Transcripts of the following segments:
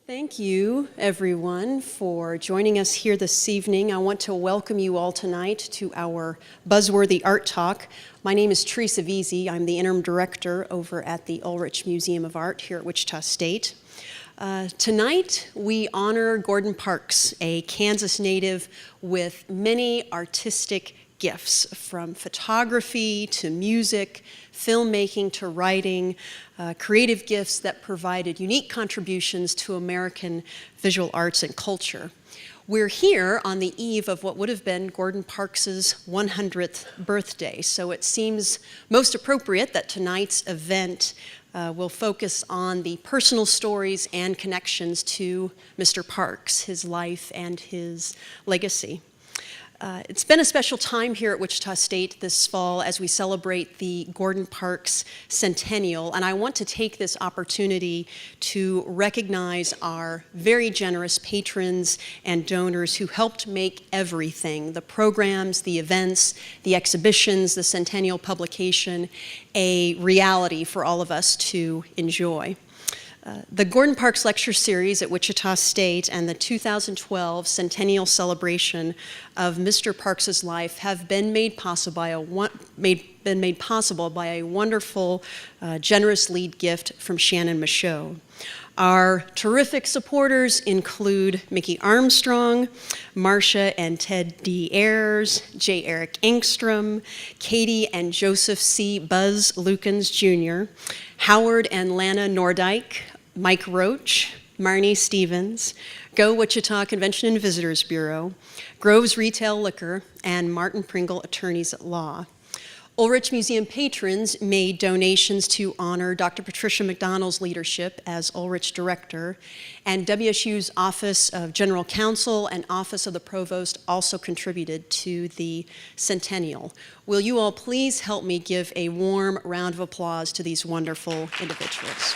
Thank you, everyone, for joining us here this evening. I want to welcome you all tonight to our Buzzworthy Art Talk. My name is Teresa Veazey. I'm the interim director over at the Ulrich Museum of Art here at Wichita State. Tonight, we honor Gordon Parks, a Kansas native with many artistic gifts, from photography to music, filmmaking to writing, creative gifts that provided unique contributions to American visual arts and culture. We're here on the eve of what would have been Gordon Parks's 100th birthday, so it seems most appropriate that tonight's event will focus on the personal stories and connections to Mr. Parks, his life and his legacy. It's been a special time here at Wichita State this fall as we celebrate the Gordon Parks Centennial, and I want to take this opportunity to recognize our very generous patrons and donors who helped make everything, the programs, the events, the exhibitions, the Centennial publication, a reality for all of us to enjoy. The Gordon Parks Lecture Series at Wichita State and the 2012 Centennial celebration of Mr. Parks's life have been made possible by a wonderful, generous lead gift from Shannon Michaud. Our terrific supporters include Mickey Armstrong, Marcia and Ted D. Ayres, J. Eric Engstrom, Katie and Joseph C. Buzz Lukens Jr., Howard and Lana Nordyke, Mike Roach, Marnie Stevens, Go Wichita Convention and Visitors Bureau, Groves Retail Liquor, and Martin Pringle Attorneys at Law. Ulrich Museum patrons made donations to honor Dr. Patricia McDonald's leadership as Ulrich Director, and WSU's Office of General Counsel and Office of the Provost also contributed to the Centennial. Will you all please help me give a warm round of applause to these wonderful individuals.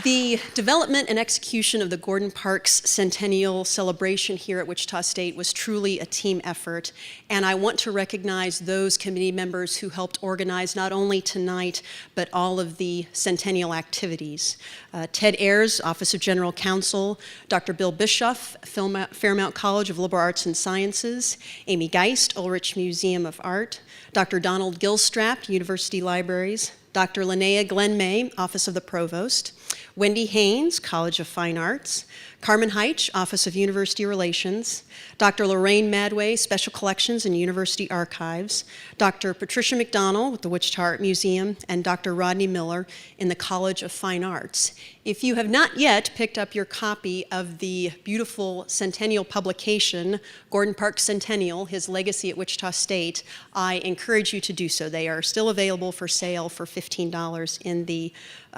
The development and execution of the Gordon Parks Centennial celebration here at Wichita State was truly a team effort, and I want to recognize those committee members who helped organize not only tonight, but all of the Centennial activities. Ted Ayres, Office of General Counsel, Dr. Bill Bischoff, Fairmount College of Liberal Arts and Sciences, Amy Geist, Ulrich Museum of Art, Dr. Donald Gilstrap, University Libraries, Dr. Linnea Glenn May, Office of the Provost, Wendy Haynes, College of Fine Arts, Carmen Heitch, Office of University Relations, Dr. Lorraine Madway, Special Collections and University Archives, Dr. Patricia McDonald with the Wichita Art Museum, and Dr. Rodney Miller in the College of Fine Arts. If you have not yet picked up your copy of the beautiful Centennial publication, Gordon Parks Centennial, His Legacy at Wichita State, I encourage you to do so. They are still available for sale for $15 in the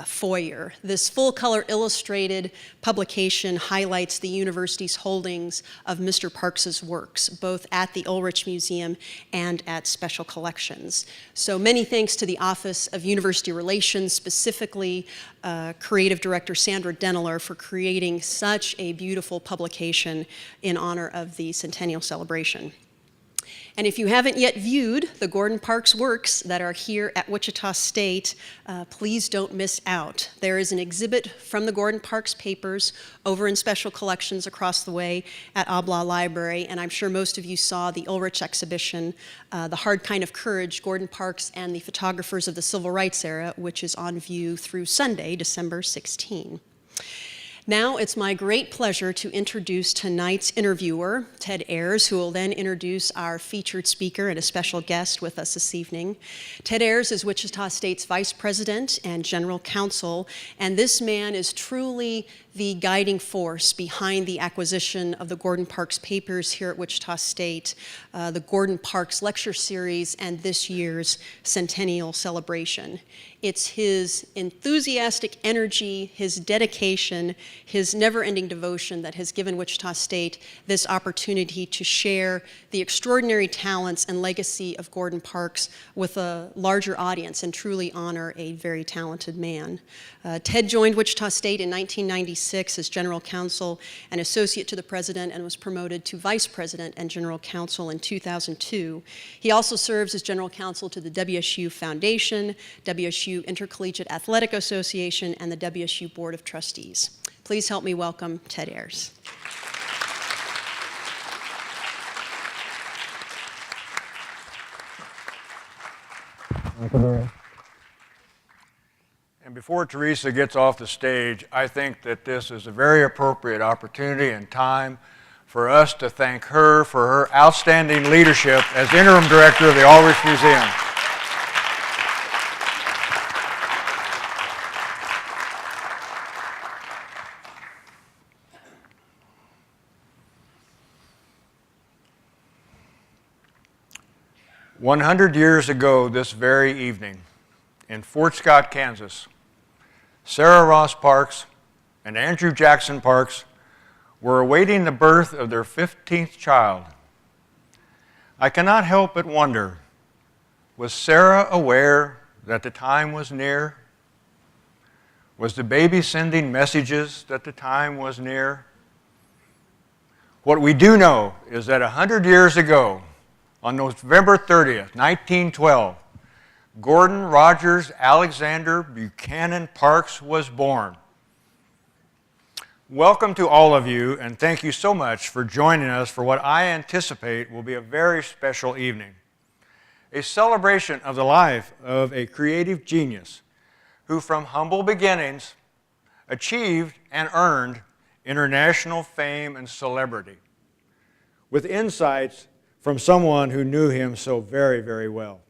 foyer. This full-color illustrated publication highlights the university's holdings of Mr. Parks's works, both at the Ulrich Museum and at Special Collections. So many thanks to the Office of University Relations, specifically Creative Director Sandra Denneler, for creating such a beautiful publication in honor of the Centennial celebration. And if you haven't yet viewed the Gordon Parks works that are here at Wichita State, please don't miss out. There is an exhibit from the Gordon Parks papers over in Special Collections across the way at Oblaw Library, and I'm sure most of you saw the Ulrich exhibition, The Hard Kind of Courage, Gordon Parks and the Photographers of the Civil Rights Era, which is on view through Sunday, December 16. Now it's my great pleasure to introduce tonight's interviewer, Ted Ayres, who will then introduce our featured speaker and a special guest with us this evening. Ted Ayres is Wichita State's Vice President and General Counsel, and this man is truly the guiding force behind the acquisition of the Gordon Parks papers here at Wichita State, the Gordon Parks Lecture Series, and this year's Centennial celebration. It's his enthusiastic energy, his dedication, his never-ending devotion that has given Wichita State this opportunity to share the extraordinary talents and legacy of Gordon Parks with a larger audience and truly honor a very talented man. Ted joined Wichita State in 1996 1996 as General Counsel and Associate to the President and was promoted to Vice President and General Counsel in 2002. He also serves as General Counsel to the WSU Foundation, WSU Intercollegiate Athletic Association, and the WSU Board of Trustees. Please help me welcome Ted Ayres. And before Teresa gets off the stage, I think that this is a very appropriate opportunity and time for us to thank her for her outstanding leadership as Interim Director of the Ayres Museum. "100 years ago this very evening, in Fort Scott, Kansas, Sarah Ross Parks and Andrew Jackson Parks were awaiting the birth of their 15th child. I cannot help but wonder, was Sarah aware that the time was near? Was the baby sending messages that the time was near? What we do know is that 100 years ago, on November 30th, 1912, Gordon Rogers Alexander Buchanan Parks was born. Welcome to all of you, and thank you so much for joining us for what I anticipate will be a very special evening. A celebration of the life of a creative genius who from humble beginnings achieved and earned international fame and celebrity, with insights from someone who knew him so very, very well.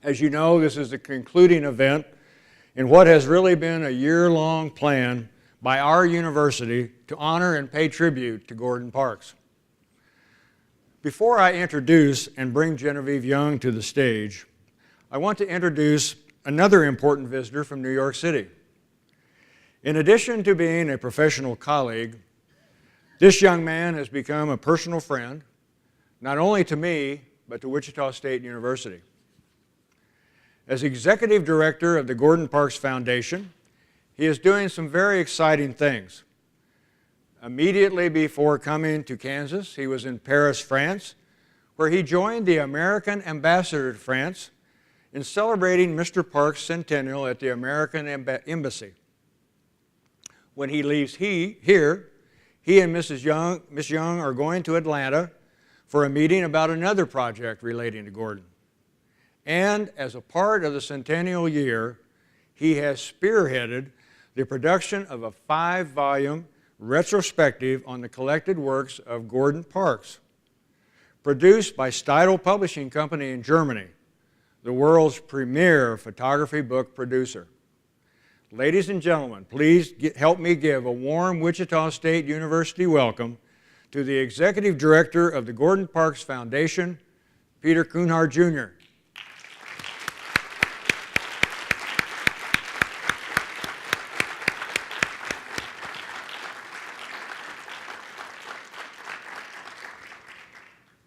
As you know, this is the concluding event in what has really been a year-long plan by our university to honor and pay tribute to Gordon Parks. Before I introduce and bring Genevieve Young to the stage, I want to introduce another important visitor from New York City. In addition to being a professional colleague, this young man has become a personal friend, not only to me, but to Wichita State University. As Executive Director of the Gordon Parks Foundation, he is doing some very exciting things. Immediately before coming to Kansas, he was in Paris, France, where he joined the American ambassador to France in celebrating Mr. Parks' centennial at the American Embassy. When he leaves here, he and Miss Young are going to Atlanta for a meeting about another project relating to Gordon. And as a part of the centennial year, he has spearheaded the production of a 5-volume retrospective on the collected works of Gordon Parks, produced by Steidl Publishing Company in Germany, the world's premier photography book producer. Ladies and gentlemen, please help me give a warm Wichita State University welcome to the Executive Director of the Gordon Parks Foundation, Peter Kuhnhard Jr.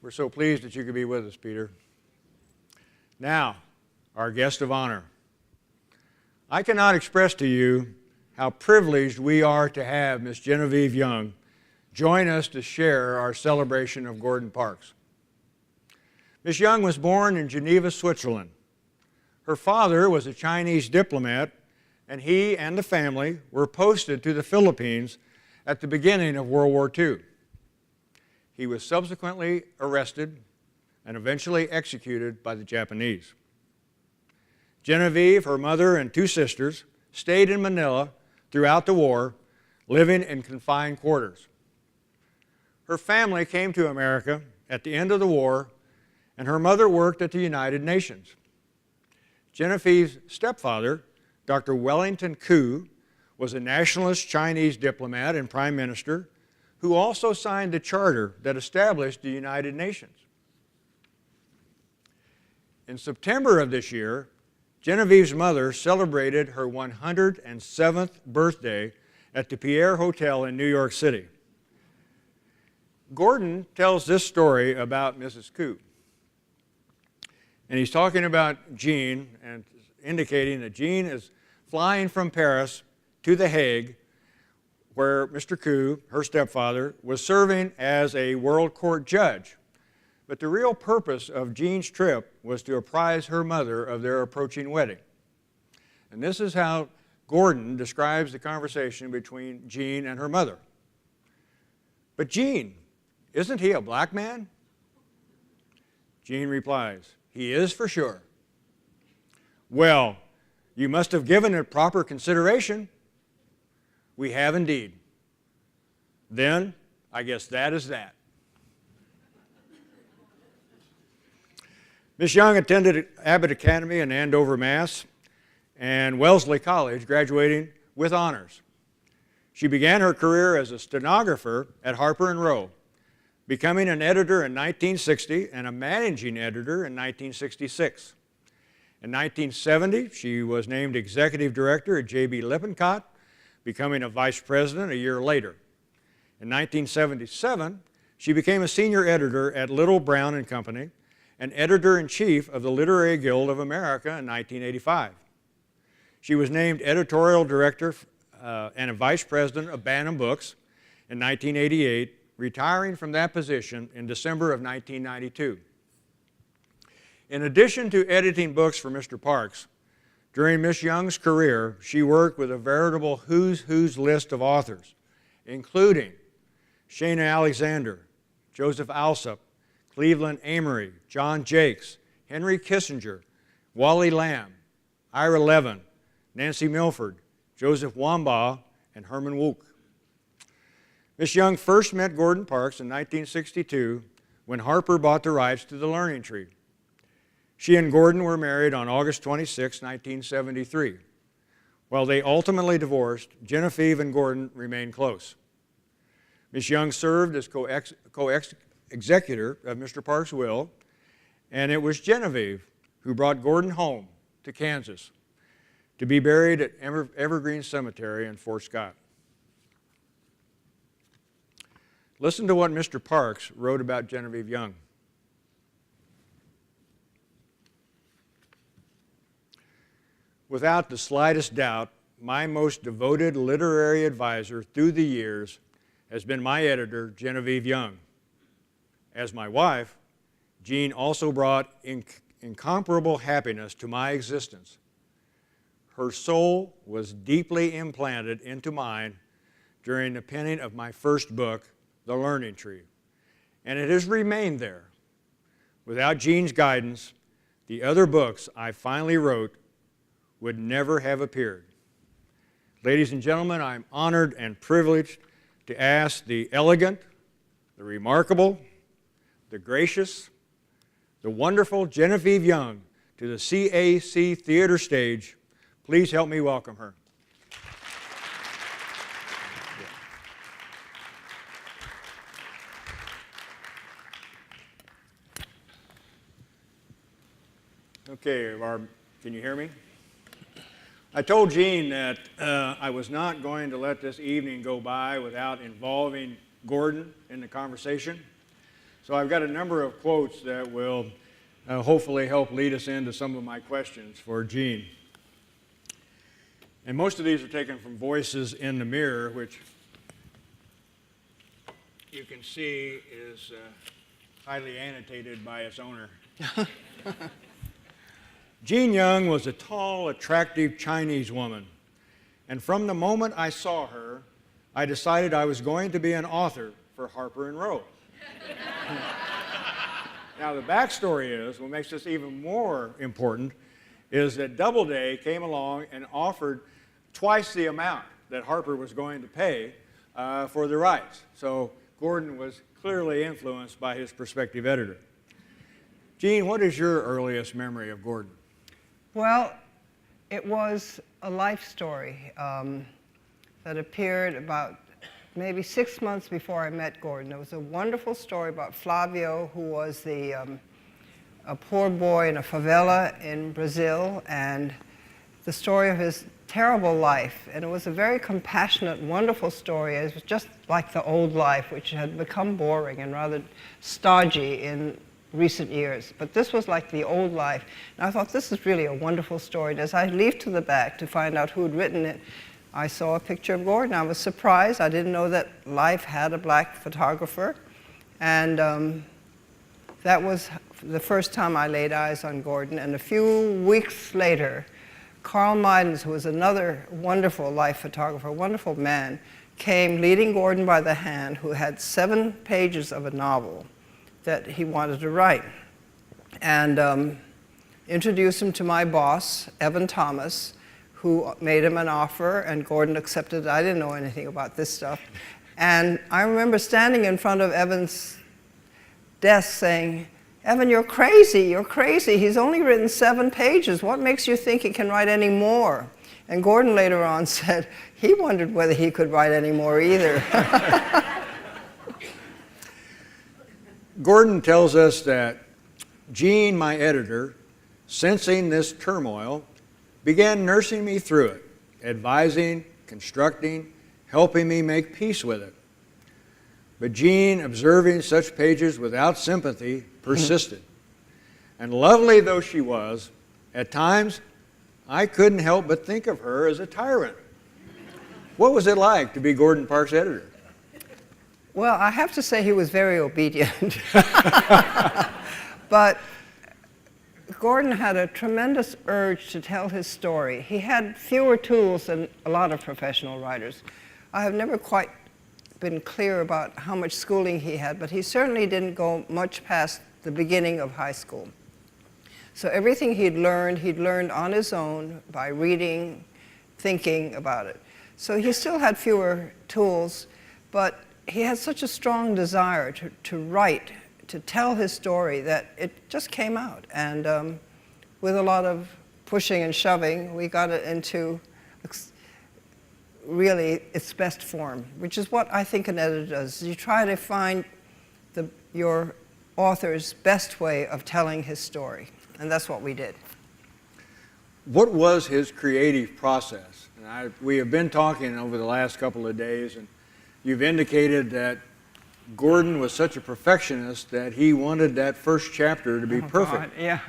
We're so pleased that you could be with us, Peter. Now, our guest of honor. I cannot express to you how privileged we are to have Miss Genevieve Young join us to share our celebration of Gordon Parks. Miss Young was born in Geneva, Switzerland. Her father was a Chinese diplomat, and he and the family were posted to the Philippines at the beginning of World War II. He was subsequently arrested and eventually executed by the Japanese. Genevieve, her mother, and 2 sisters stayed in Manila throughout the war, living in confined quarters. Her family came to America at the end of the war, and her mother worked at the United Nations. Genevieve's stepfather, Dr. Wellington Koo, was a nationalist Chinese diplomat and prime minister who also signed the charter that established the United Nations. In September of this year, Genevieve's mother celebrated her 107th birthday at the Pierre Hotel in New York City. Gordon tells this story about Mrs. Koo. And he's talking about Jean and indicating that Jean is flying from Paris to The Hague, where Mr. Koo, her stepfather, was serving as a world court judge. But the real purpose of Jean's trip was to apprise her mother of their approaching wedding. And this is how Gordon describes the conversation between Jean and her mother. "But Jean, isn't he a black man?" Jean replies, "He is for sure." "Well, you must have given it proper consideration." "We have indeed." "Then, I guess that is that." Miss Young attended Abbott Academy in Andover, Mass., and Wellesley College, graduating with honors. She began her career as a stenographer at Harper & Row, becoming an editor in 1960 and a managing editor in 1966. In 1970, she was named executive director at J.B. Lippincott, becoming a vice president a year later. In 1977, she became a senior editor at Little, Brown & Company and editor-in-chief of the Literary Guild of America in 1985. She was named editorial director and a vice president of Bantam Books in 1988, retiring from that position in December of 1992. In addition to editing books for Mr. Parks, during Miss Young's career, she worked with a veritable who's who's list of authors, including Shana Alexander, Joseph Alsop, Cleveland Amory, John Jakes, Henry Kissinger, Wally Lamb, Ira Levin, Nancy Milford, Joseph Wambaugh, and Herman Wouk. Miss Young first met Gordon Parks in 1962 when Harper bought the rights to The Learning Tree. She and Gordon were married on August 26, 1973. While they ultimately divorced, Genevieve and Gordon remained close. Miss Young served as co-executor of Mr. Parks' will, and it was Genevieve who brought Gordon home to Kansas to be buried at Evergreen Cemetery in Fort Scott. Listen to what Mr. Parks wrote about Genevieve Young. "Without the slightest doubt, my most devoted literary advisor through the years has been my editor, Genevieve Young. As my wife, Jean also brought incomparable happiness to my existence. Her soul was deeply implanted into mine during the penning of my first book, The Learning Tree, and it has remained there. Without Jean's guidance, the other books I finally wrote would never have appeared." Ladies and gentlemen, I'm honored and privileged to ask the elegant, the remarkable, the gracious, the wonderful Genevieve Young to the CAC Theater stage. Please help me welcome her. Okay, can you hear me? I told Jean that I was not going to let this evening go by without involving Gordon in the conversation. So I've got a number of quotes that will hopefully help lead us into some of my questions for Jean. And most of these are taken from Voices in the Mirror, which you can see is highly annotated by its owner. Jean Young was a tall, attractive Chinese woman, and from the moment I saw her, I decided I was going to be an author for Harper & Row. Now, the backstory is, what makes this even more important, is that Doubleday came along and offered twice the amount that Harper was going to pay for the rights. So Gordon was clearly influenced by his prospective editor. Jean, what is your earliest memory of Gordon? Well, it was a life story that appeared about maybe 6 months before I met Gordon. It was a wonderful story about Flavio, who was a poor boy in a favela in Brazil, and the story of his terrible life. And it was a very compassionate, wonderful story. It was just like the old life, which had become boring and rather stodgy in recent years. But this was like the old life. And I thought, this is really a wonderful story. And as I leafed to the back to find out who had written it, I saw a picture of Gordon. I was surprised. I didn't know that Life had a black photographer. And that was the first time I laid eyes on Gordon. And a few weeks later, Carl Meidens, who was another wonderful Life photographer, a wonderful man, came leading Gordon by the hand, who had 7 pages of a novel that he wanted to write. And introduced him to my boss, Evan Thomas, who made him an offer, and Gordon accepted it. I didn't know anything about this stuff. And I remember standing in front of Evan's desk saying, "Evan, you're crazy, you're crazy. He's only written 7 pages. What makes you think he can write any more?" And Gordon later on said he wondered whether he could write any more either. Gordon tells us that Jean, my editor, sensing this turmoil, began nursing me through it, advising, constructing, helping me make peace with it. But Jean, observing such pages without sympathy, persisted. And lovely though she was, at times I couldn't help but think of her as a tyrant. What was it like to be Gordon Parks' editor? Well, I have to say he was very obedient. But Gordon had a tremendous urge to tell his story. He had fewer tools than a lot of professional writers. I have never quite been clear about how much schooling he had, but he certainly didn't go much past the beginning of high school. So everything he'd learned on his own by reading, thinking about it. So he still had fewer tools, but he had such a strong desire to write, to tell his story, that it just came out. And with a lot of pushing and shoving, we got it into really its best form, which is what I think an editor does. You try to find your author's best way of telling his story, and that's what we did. What was his creative process? And we have been talking over the last couple of days, and you've indicated that Gordon was such a perfectionist that he wanted that first chapter to be perfect. God, yeah.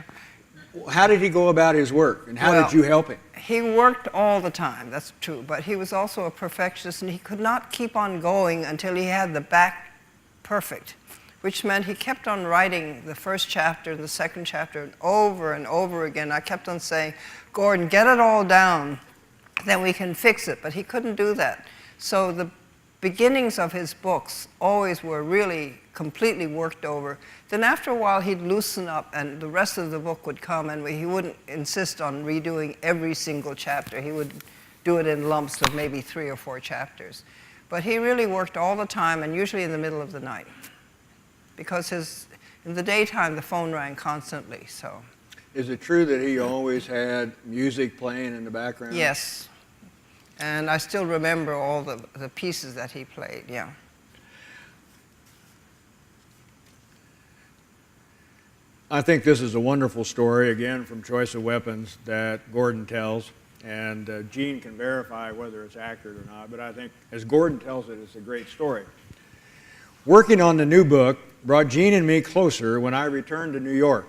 How did he go about his work, and how did you help him? He worked all the time, that's true, but he was also a perfectionist, and he could not keep on going until he had the back perfect, which meant he kept on writing the first chapter and the second chapter over and over again. I kept on saying, "Gordon, get it all down, then we can fix it," but he couldn't do that. So the beginnings of his books always were really completely worked over. Then after a while he'd loosen up and the rest of the book would come, and he wouldn't insist on redoing every single chapter. He would do it in lumps of maybe 3 or 4 chapters. But he really worked all the time, and usually in the middle of the night, because in the daytime the phone rang constantly. So Is it true that he always had music playing in the background? yes. And I still remember all the pieces that he played, yeah. I think this is a wonderful story, again, from Choice of Weapons that Gordon tells. And Jean can verify whether it's accurate or not, but I think as Gordon tells it, it's a great story. Working on the new book brought Jean and me closer when I returned to New York.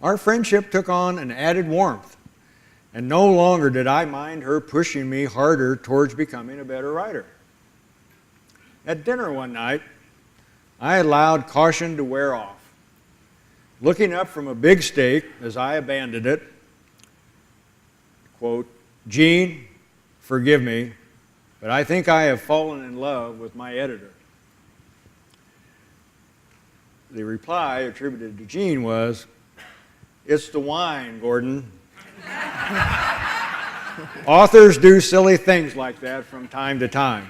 Our friendship took on an added warmth, and no longer did I mind her pushing me harder towards becoming a better writer. At dinner one night, I allowed caution to wear off. Looking up from a big steak as I abandoned it, quote, "Jean, forgive me, but I think I have fallen in love with my editor." The reply attributed to Jean was, "It's the wine, Gordon." Authors do silly things like that from time to time.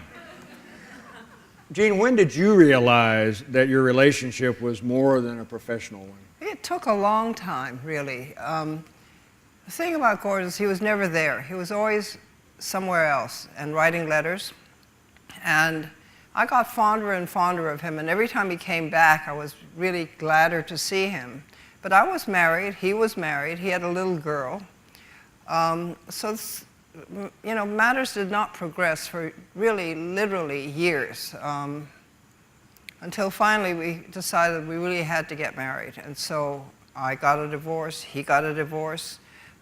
Jean, when did you realize that your relationship was more than a professional one? It took a long time, really. The thing about Gordon is he was never there. He was always somewhere else and writing letters. And I got fonder and fonder of him, and every time he came back, I was really gladder to see him. But I was married, he was married, he had a little girl. Matters did not progress for really, literally years, until finally we decided we really had to get married. And so I got a divorce, he got a divorce.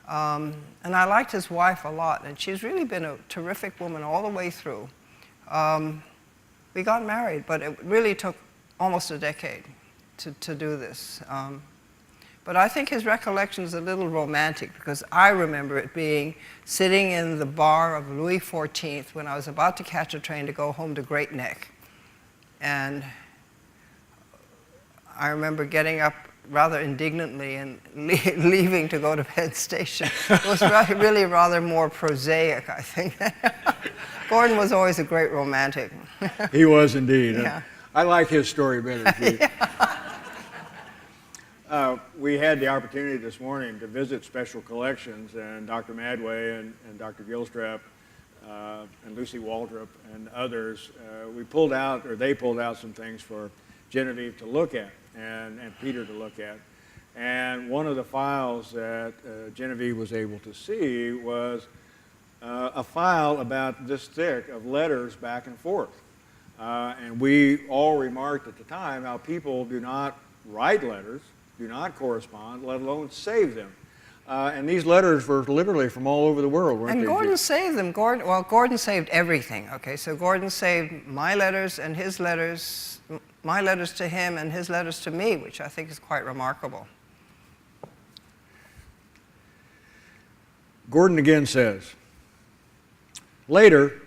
And I liked his wife a lot, and she's really been a terrific woman all the way through. We got married, but it really took almost a decade to do this. But I think his recollection is a little romantic, because I remember it being sitting in the bar of Louis XIV when I was about to catch a train to go home to Great Neck. And I remember getting up rather indignantly and leaving to go to Penn Station. It was really rather more prosaic, I think. Gordon was always a great romantic. He was indeed. Yeah. I like his story better, too. We had the opportunity this morning to visit Special Collections, and Dr. Madway and Dr. Gilstrap and Lucy Waldrop and others, they pulled out some things for Genevieve to look at and Peter to look at. And one of the files that Genevieve was able to see was a file about this thick of letters back and forth. And we all remarked at the time how people do not write letters, do not correspond, let alone save them. And these letters were literally from all over the world, weren't they? And Gordon saved them. Gordon saved everything. Okay, so Gordon saved my letters and his letters, my letters to him and his letters to me, which I think is quite remarkable. Gordon again says, "Later,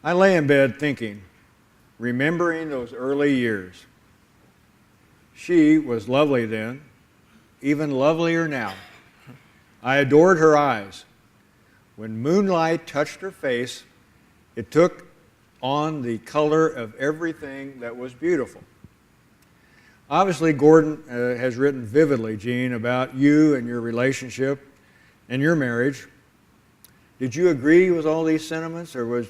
I lay in bed thinking, remembering those early years. She was lovely then, even lovelier now. I adored her eyes. When moonlight touched her face, it took on the color of everything that was beautiful." Obviously, Gordon has written vividly, Gene, about you and your relationship and your marriage. Did you agree with all these sentiments, or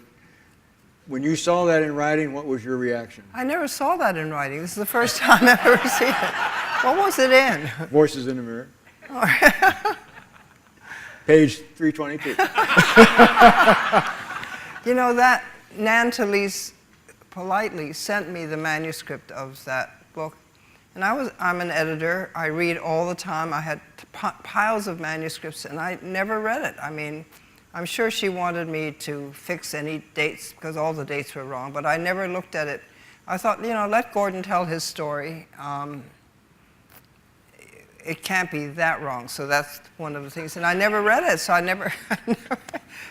when you saw that in writing, what was your reaction? I never saw that in writing. This is the first time I've ever seen it. What was it in? Voices in the Mirror. Page 322. You know, that Nantalise politely sent me the manuscript of that book. And I'm an editor. I read all the time. I had piles of manuscripts, and I never read it. I mean, I'm sure she wanted me to fix any dates because all the dates were wrong, but I never looked at it. I thought, let Gordon tell his story. It can't be that wrong, so that's one of the things. And I never read it, so I never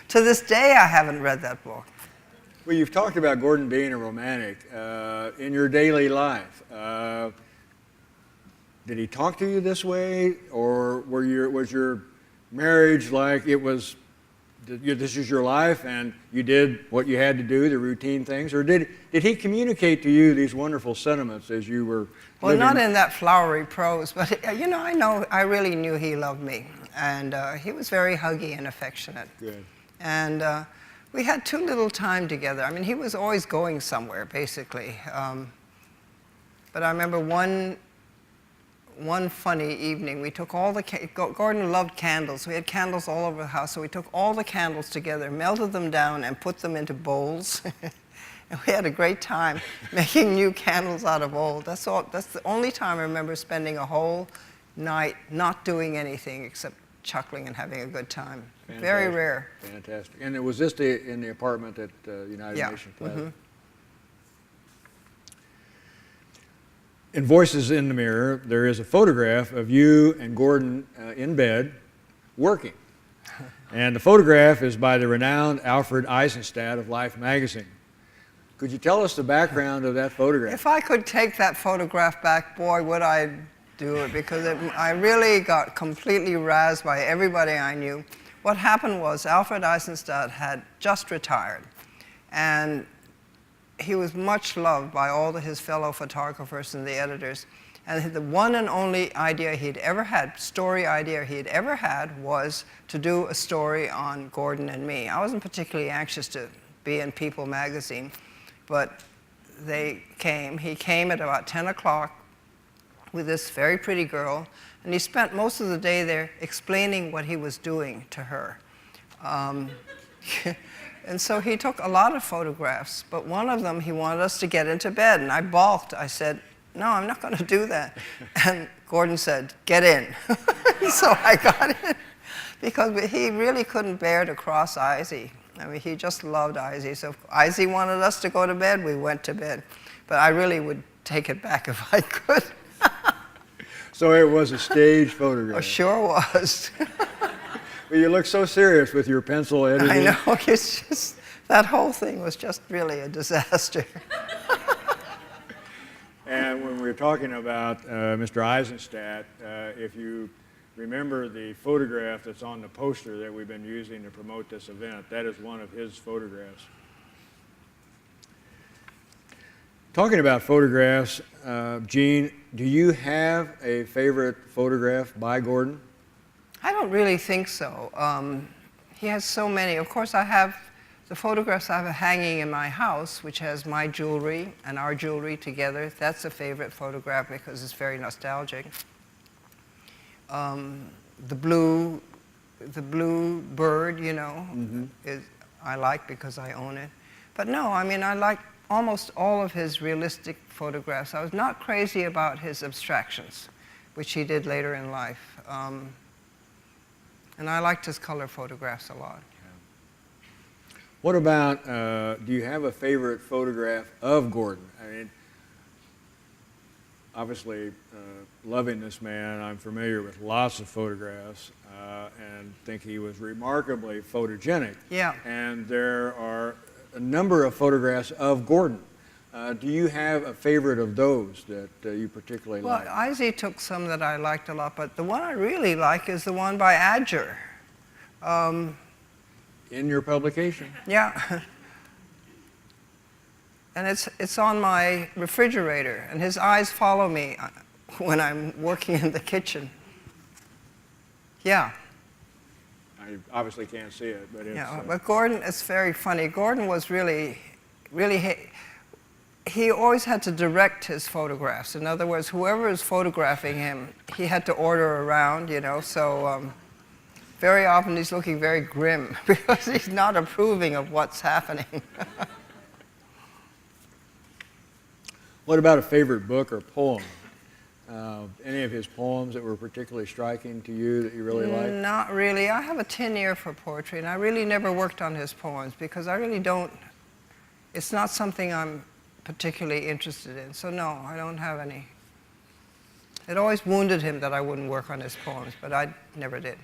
to this day, I haven't read that book. Well, you've talked about Gordon being a romantic. In your daily life, did he talk to you this way, or was your marriage like it was, this is your life and you did what you had to do, the routine things, or did he communicate to you these wonderful sentiments as you were Well, living? not in that flowery prose, but I really knew he loved me, and he was very huggy and affectionate. Good. And we had too little time together. I mean, he was always going somewhere, basically. But I remember one funny evening, we took all the, Gordon loved candles. We had candles all over the house, so we took all the candles together, melted them down, and put them into bowls. And we had a great time making new candles out of old. That's the only time I remember spending a whole night not doing anything except chuckling and having a good time. Fantastic. Very rare. Fantastic. And was this in the apartment at United Nations Plaza? Mm-hmm. In Voices in the Mirror, there is a photograph of you and Gordon in bed working. And the photograph is by the renowned Alfred Eisenstadt of Life magazine. Could you tell us the background of that photograph? If I could take that photograph back, boy, would I do it, because I really got completely razzed by everybody I knew. What happened was Alfred Eisenstadt had just retired, and he was much loved by all of his fellow photographers and the editors. And the one and only idea he'd ever had, story idea he'd ever had, was to do a story on Gordon and me. I wasn't particularly anxious to be in People magazine, but he came at about 10 o'clock with this very pretty girl, and he spent most of the day there explaining what he was doing to her. And so he took a lot of photographs, but one of them he wanted us to get into bed, and I balked. I said, "No, I'm not going to do that." And Gordon said, "Get in." So I got in. because he really couldn't bear to cross Ayres. I mean, he just loved Ayres. So if Ayres wanted us to go to bed, we went to bed. But I really would take it back if I could. So it was a staged photograph. It sure was. Well, you look so serious with your pencil editing. I know. It's just, that whole thing was just really a disaster. And when we were talking about Mr. Eisenstadt, if you remember the photograph that's on the poster that we've been using to promote this event, that is one of his photographs. Talking about photographs, Jean, do you have a favorite photograph by Gordon? I don't really think so. He has so many. Of course, I have the photographs I have hanging in my house, which has my jewelry and our jewelry together. That's a favorite photograph because it's very nostalgic. The blue bird, you know, is I like because I own it. But no, I mean, I like almost all of his realistic photographs. I was not crazy about his abstractions, which he did later in life. And I liked his color photographs a lot. What about, do you have a favorite photograph of Gordon? I mean, obviously, loving this man, I'm familiar with lots of photographs and think he was remarkably photogenic. Yeah. And there are a number of photographs of Gordon. Do you have a favorite of those that you particularly like? Well, Ayres took some that I liked a lot, but the one I really like is the one by Ayres. In your publication? Yeah. And it's on my refrigerator, and his eyes follow me when I'm working in the kitchen. Yeah. I obviously can't see it, but it's... Yeah, but Gordon, it's very funny. Gordon was really, he always had to direct his photographs. In other words, whoever is photographing him, he had to order around, you know, so very often he's looking very grim because he's not approving of what's happening. What about a favorite book or poem? Any of his poems that were particularly striking to you that you really liked? Not really. I have a 10 ear for poetry, and I really never worked on his poems because I really don't, it's not something I'm particularly interested in. So no, I don't have any. It always wounded him that I wouldn't work on his poems, but I never did.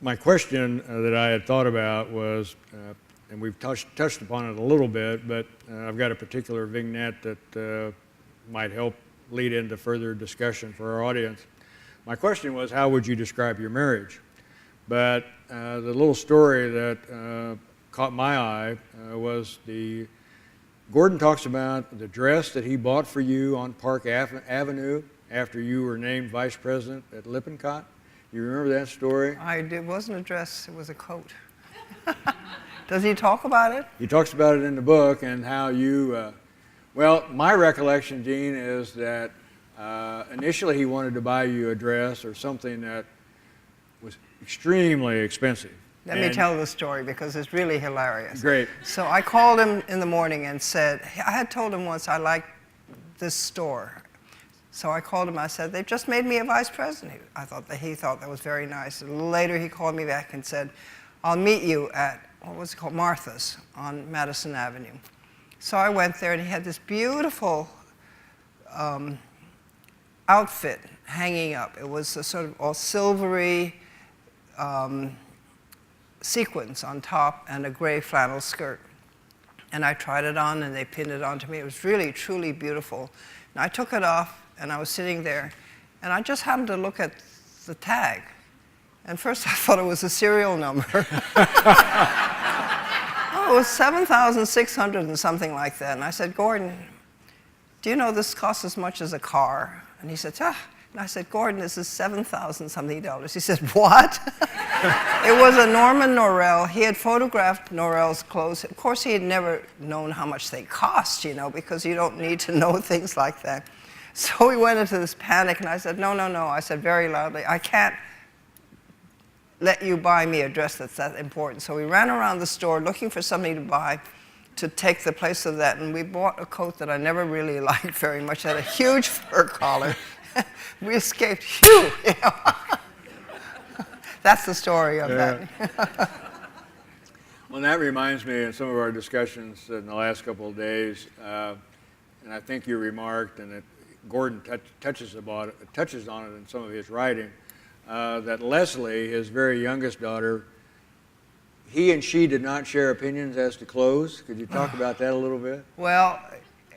My question that I had thought about was, and we've touched upon it a little bit, but I've got a particular vignette that might help lead into further discussion for our audience. My question was, how would you describe your marriage? But the little story that caught my eye was Gordon talks about the dress that he bought for you on Park Avenue after you were named vice president at Lippincott. You remember that story? It wasn't a dress, it was a coat. Does he talk about it? He talks about it in the book and how you, well, my recollection, Jean, is that initially he wanted to buy you a dress or something that was extremely expensive. Let me tell the story because it's really hilarious. Great. So I called him in the morning and said, I had told him once I liked this store. So I called him, I said, they've just made me a vice president. He thought that was very nice. A little later he called me back and said, I'll meet you at, what was it called, Martha's on Madison Avenue. So I went there and he had this beautiful outfit hanging up. It was a sort of all silvery sequins on top and a gray flannel skirt. And I tried it on and they pinned it onto me. It was really, truly beautiful. And I took it off and I was sitting there and I just happened to look at the tag. And first I thought it was a serial number. Oh, it was 7,600 and something like that. And I said, Gordon, do you know this costs as much as a car? And he said, ah. And I said, Gordon, this is $7,000 something. He said, what? It was a Norman Norell. He had photographed Norell's clothes. Of course, he had never known how much they cost, you know, because you don't need to know things like that. So we went into this panic, and I said, no, no, no. I said very loudly, I can't let you buy me a dress that's that important. So we ran around the store looking for something to buy to take the place of that, and we bought a coat that I never really liked very much. It had a huge fur collar. We escaped, phew, you know. that's the story of that. Well, that reminds me of some of our discussions in the last couple of days, and I think you remarked, and that Gordon touches on it in some of his writing, that Leslie, his very youngest daughter, he and she did not share opinions as to clothes. Could you talk about that a little bit? Well,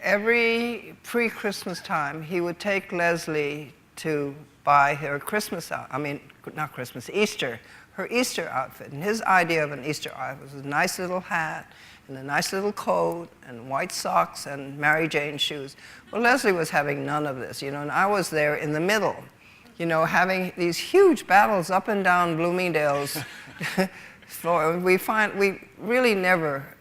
every pre-Christmas time, he would take Leslie to buy her Easter, her Easter outfit. And his idea of an Easter outfit was a nice little hat and a nice little coat and white socks and Mary Jane shoes. Well, Leslie was having none of this, and I was there in the middle, having these huge battles up and down Bloomingdale's floor. We really never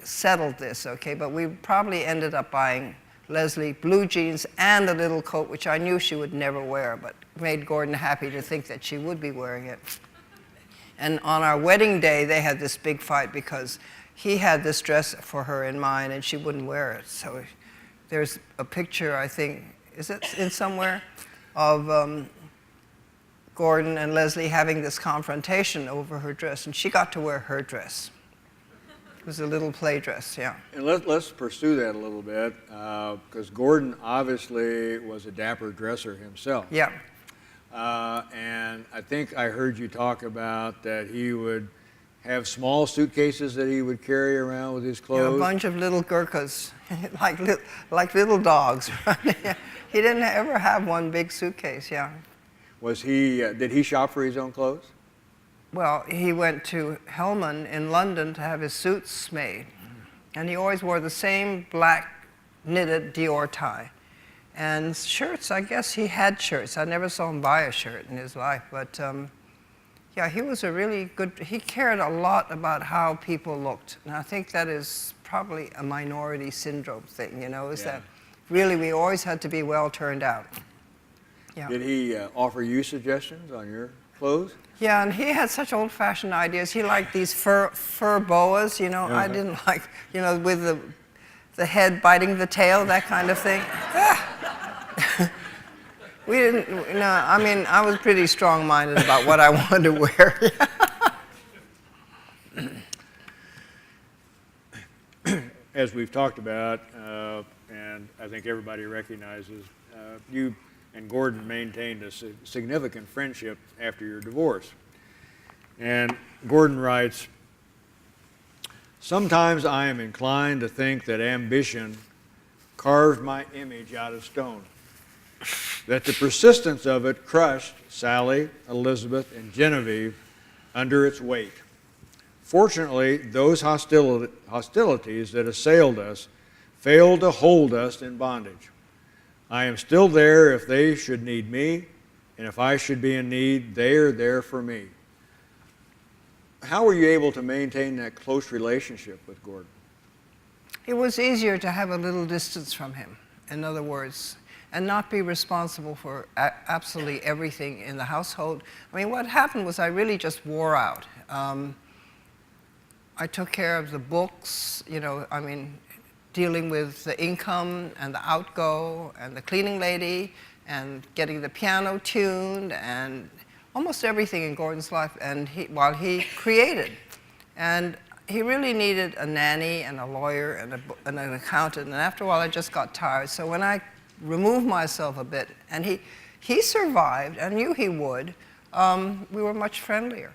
settled this, okay, but we probably ended up buying Leslie blue jeans and a little coat, which I knew she would never wear, but made Gordon happy to think that she would be wearing it. And on our wedding day, they had this big fight because he had this dress for her in mind and she wouldn't wear it. So there's a picture, I think, is it in somewhere, of Gordon and Leslie having this confrontation over her dress, and she got to wear her dress. It was a little play dress, yeah. And let's pursue that a little bit, because Gordon obviously was a dapper dresser himself. Yeah. And I think I heard you talk about that he would have small suitcases that he would carry around with his clothes. Yeah, a bunch of little Gurkhas, like little dogs. He didn't ever have one big suitcase, yeah. Was he, did he shop for his own clothes? Well, he went to Hellman in London to have his suits made. And he always wore the same black knitted Dior tie. And shirts, I guess he had shirts. I never saw him buy a shirt in his life. But yeah, he was a really good, he cared a lot about how people looked. And I think that is probably a minority syndrome thing, is that really we always had to be well turned out. Yeah. Did he offer you suggestions on your clothes? Yeah, and he had such old-fashioned ideas. He liked these fur boas, I didn't like, with the head biting the tail, that kind of thing. We didn't, I was pretty strong-minded about what I wanted to wear. As we've talked about, and I think everybody recognizes, you and Gordon maintained a significant friendship after your divorce. And Gordon writes, "Sometimes I am inclined to think that ambition carved my image out of stone, that the persistence of it crushed Sally, Elizabeth, and Genevieve under its weight. Fortunately, those hostilities that assailed us failed to hold us in bondage. I am still there if they should need me, and if I should be in need, they are there for me." How were you able to maintain that close relationship with Gordon? It was easier to have a little distance from him, in other words, and not be responsible for absolutely everything in the household. What happened was I really just wore out. I took care of the books, dealing with the income and the outgo and the cleaning lady and getting the piano tuned and almost everything in Gordon's life, and while he created. And he really needed a nanny and a lawyer and an accountant, and after a while I just got tired. So when I removed myself a bit, and he survived, I knew he would, we were much friendlier.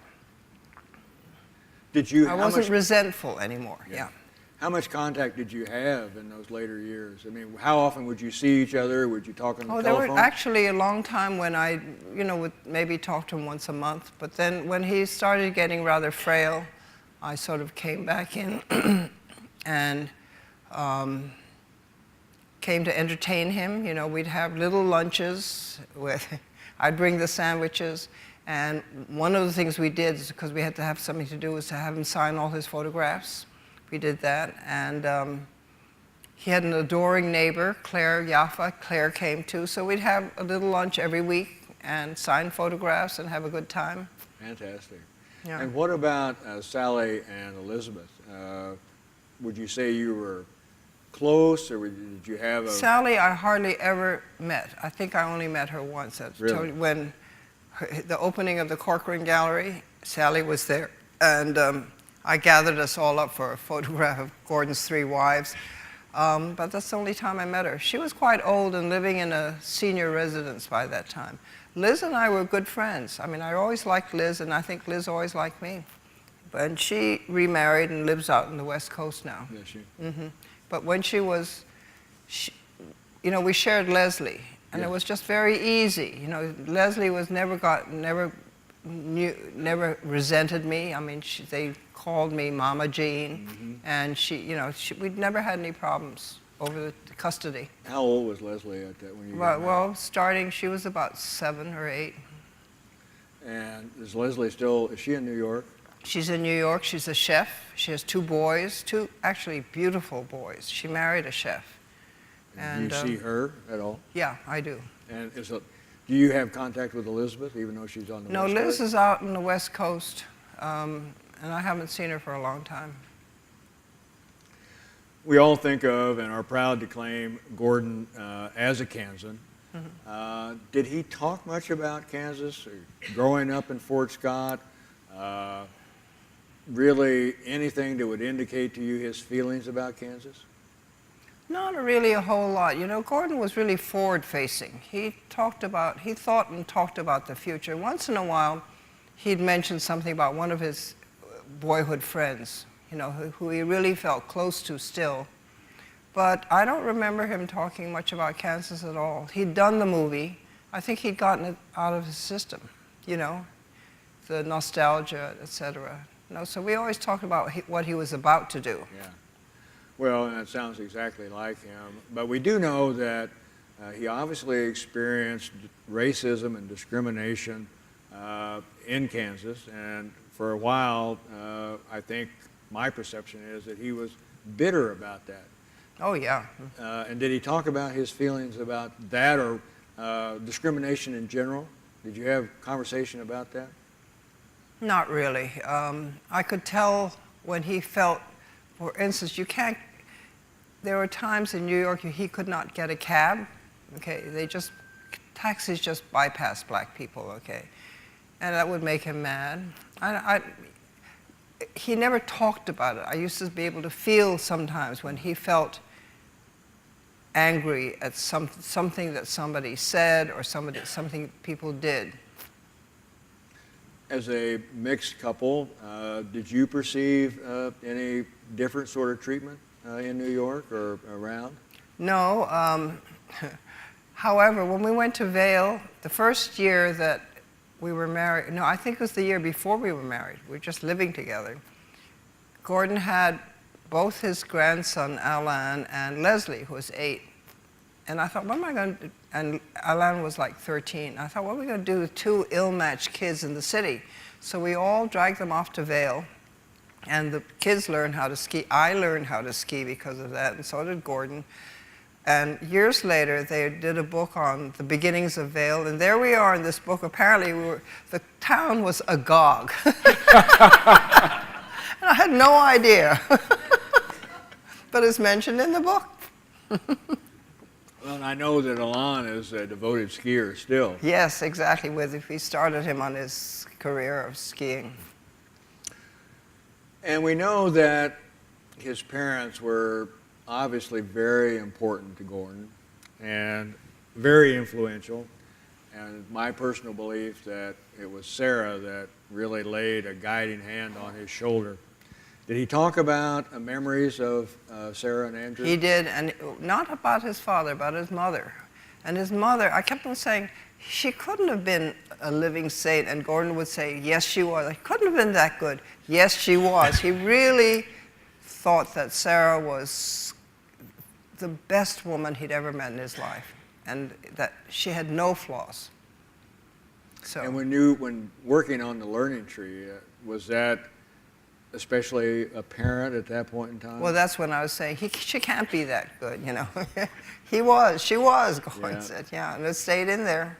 I wasn't resentful anymore, yeah. How much contact did you have in those later years? How often would you see each other? Would you talk on the telephone? There were actually a long time when I, would maybe talk to him once a month. But then when he started getting rather frail, I sort of came back in and came to entertain him. We'd have little lunches. I'd bring the sandwiches. And one of the things we did, because we had to have something to do, was to have him sign all his photographs. We did that, and he had an adoring neighbor, Claire Yaffa. Claire came too, so we'd have a little lunch every week and sign photographs and have a good time. Fantastic. Yeah. And what about Sally and Elizabeth? Would you say you were close, or did you have a... Sally I hardly ever met. I think I only met her once. Really? When the opening of the Corcoran Gallery. Sally was there, and I gathered us all up for a photograph of Gordon's 3 wives. But that's the only time I met her. She was quite old and living in a senior residence by that time. Liz and I were good friends. I mean, I always liked Liz, and I think Liz always liked me. And she remarried and lives out in the West Coast now. Yes, she. Mm-hmm. But when she was, you know, we shared Leslie, and Yeah. it was just very easy. You know, Leslie was never resented me. I mean, they called me Mama Jean, and we'd never had any problems over the custody. How old was Leslie at that when you got married? Well, starting, she was about 7 or 8. And is Leslie still, is she in New York? She's in New York. She's a chef. She has 2 boys, 2 actually beautiful boys. She married a chef. And do you see her at all? Yeah, I do. And do you have contact with Elizabeth, even though she's on the No, West Liz Coast? is out in the West Coast, and I haven't seen her for a long time. We all think of and are proud to claim Gordon as a Kansan. Did he talk much about Kansas, growing up in Fort Scott? Really anything that would indicate to you his feelings about Kansas? Not really a whole lot. You know, Gordon was really forward-facing. He thought and talked about the future. Once in a while, he'd mention something about one of his boyhood friends, you know, who he really felt close to still. But I don't remember him talking much about Kansas at all. He'd done the movie. I think he'd gotten it out of his system, you know, the nostalgia, etc. You know, so we always talked about what he was about to do. Yeah. Well, that sounds exactly like him. But we do know that he obviously experienced racism and discrimination in Kansas. And for a while, I think my perception is that he was bitter about that. Oh, yeah. And did he talk about his feelings about that or discrimination in general? Did you have conversation about that? Not really. I could tell when he felt, for instance, there were times in New York he could not get a cab, okay? Taxis just bypass black people, okay? And that would make him mad. He never talked about it. I used to be able to feel sometimes when he felt angry at something that somebody said or something people did. As a mixed couple, did you perceive any different sort of treatment in New York or around? No. However, when we went to Vail, the first year that we were married, no, I think it was the year before we were married. We were just living together. Gordon had both his grandson, Alan, and Leslie, who was 8. And I thought, what am I going to do? And Alan was like 13. I thought, what are we going to do with 2 ill-matched kids in the city? So we all dragged them off to Vail. And the kids learned how to ski. I learned how to ski because of that, and so did Gordon. And years later, they did a book on the beginnings of Vail, and there we are in this book. Apparently, the town was agog. And I had no idea. But it's mentioned in the book. Well, and I know that Alan is a devoted skier still. Yes, exactly. We started him on his career of skiing. And we know that his parents were obviously very important to Gordon and very influential. And my personal belief that it was Sarah that really laid a guiding hand on his shoulder. Did he talk about memories of Sarah and Andrew? He did, and not about his father, but his mother. And his mother, I kept on saying, she couldn't have been a living saint. And Gordon would say, yes, she was. I couldn't have been that good. Yes, she was. He really thought that Sarah was the best woman he'd ever met in his life, and that she had no flaws. So. And when working on the learning tree, was that especially apparent at that point in time? Well, that's when I was saying, she can't be that good, you know. She was, Gordon said, yeah, and it stayed in there.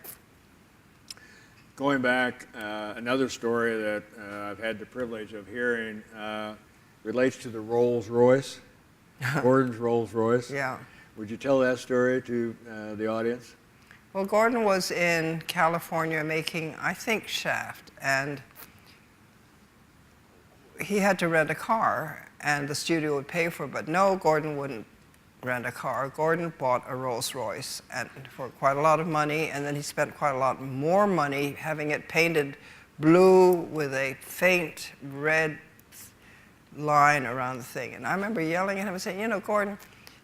Going back, another story that I've had the privilege of hearing relates to the Rolls Royce, Gordon's Rolls Royce. Yeah. Would you tell that story to the audience? Well, Gordon was in California making, I think, Shaft, and he had to rent a car, and the studio would pay for it, but no, Gordon wouldn't rent a car. Gordon bought a Rolls Royce and for quite a lot of money, and then he spent quite a lot more money having it painted blue with a faint red line around the thing. And I remember yelling at him and saying, you know, Gordon,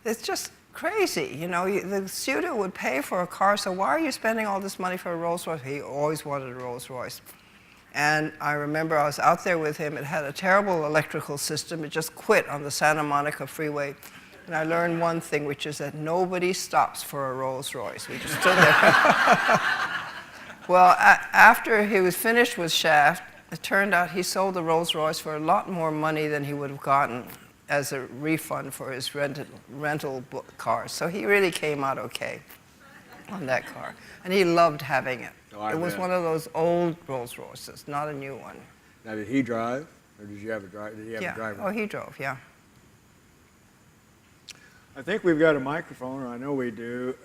it's just crazy. You know, the studio would pay for a car, so why are you spending all this money for a Rolls Royce? He always wanted a Rolls Royce. And I remember I was out there with him. It had a terrible electrical system. It just quit on the Santa Monica freeway. And I learned one thing, which is that nobody stops for a Rolls Royce. We just stood there. Well, after he was finished with Shaft, it turned out he sold the Rolls Royce for a lot more money than he would have gotten as a refund for his rental car. So he really came out okay on that car. And he loved having it. Oh, I it was bet. one of those old Rolls Royces, not a new one. Now, did he drive, or did you have a driver? Did he have a driver? Oh, he drove, yeah. I think we've got a microphone, or I know we do.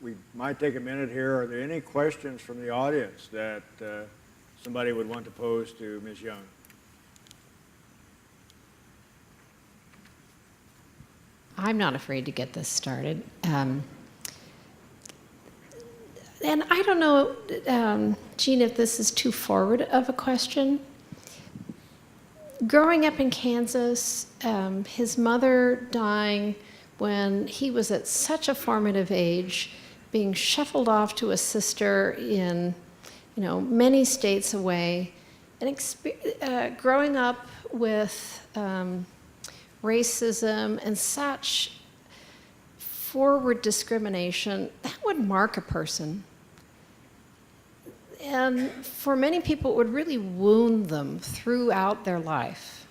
We might take a minute here. Are there any questions from the audience that somebody would want to pose to Ms. Young? I'm not afraid to get this started. And I don't know, Jean, if this is too forward of a question. Growing up in Kansas, his mother dying when he was at such a formative age, being shuffled off to a sister in, many states away, and growing up with racism and such forward discrimination, that would mark a person. And for many people, it would really wound them throughout their life.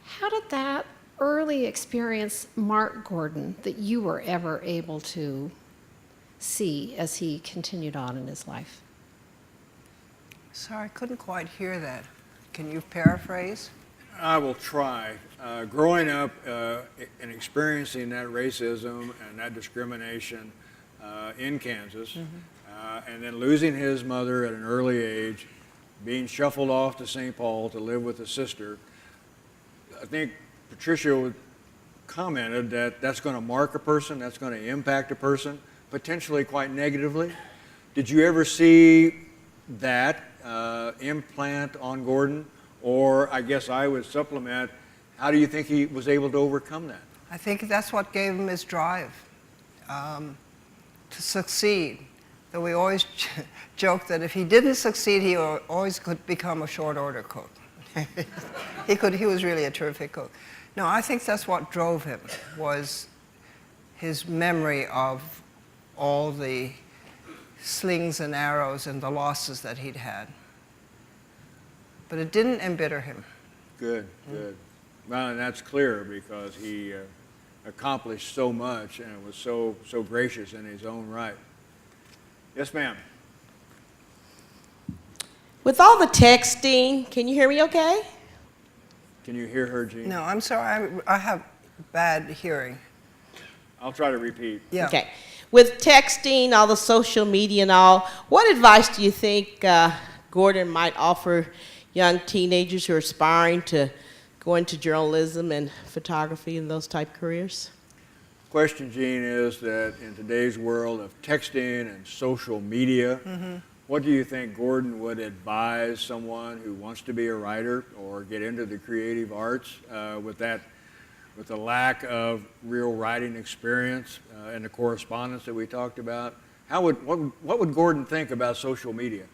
How did that early experience mark Gordon that you were ever able to see as he continued on in his life? Sorry, I couldn't quite hear that. Can you paraphrase? I will try. Growing up and experiencing that racism and that discrimination in Kansas, and then losing his mother at an early age, being shuffled off to St. Paul to live with a sister, I think Patricia commented that that's going to mark a person, that's going to impact a person, potentially quite negatively. Did you ever see that implant on Gordon? Or I guess I would supplement, how do you think he was able to overcome that? I think that's what gave him his drive to succeed. Though we always joke that if he didn't succeed, he always could become a short order cook. He was really a terrific cook. No, I think that's what drove him, was his memory of all the slings and arrows and the losses that he'd had. But it didn't embitter him. Good, good. Well, and that's clear because he accomplished so much and was so gracious in his own right. Yes, ma'am. With all the texting, can you hear me okay? Can you hear her, Jean? No, I'm sorry, I have bad hearing. I'll try to repeat. Yeah. Okay. With texting, all the social media and all, what advice do you think Gordon might offer young teenagers who are aspiring to go into journalism and photography and those type careers? Question, Jean, is that in today's world of texting and social media, what do you think Gordon would advise someone who wants to be a writer or get into the creative arts with the lack of real writing experience and the correspondence that we talked about? What would Gordon think about social media?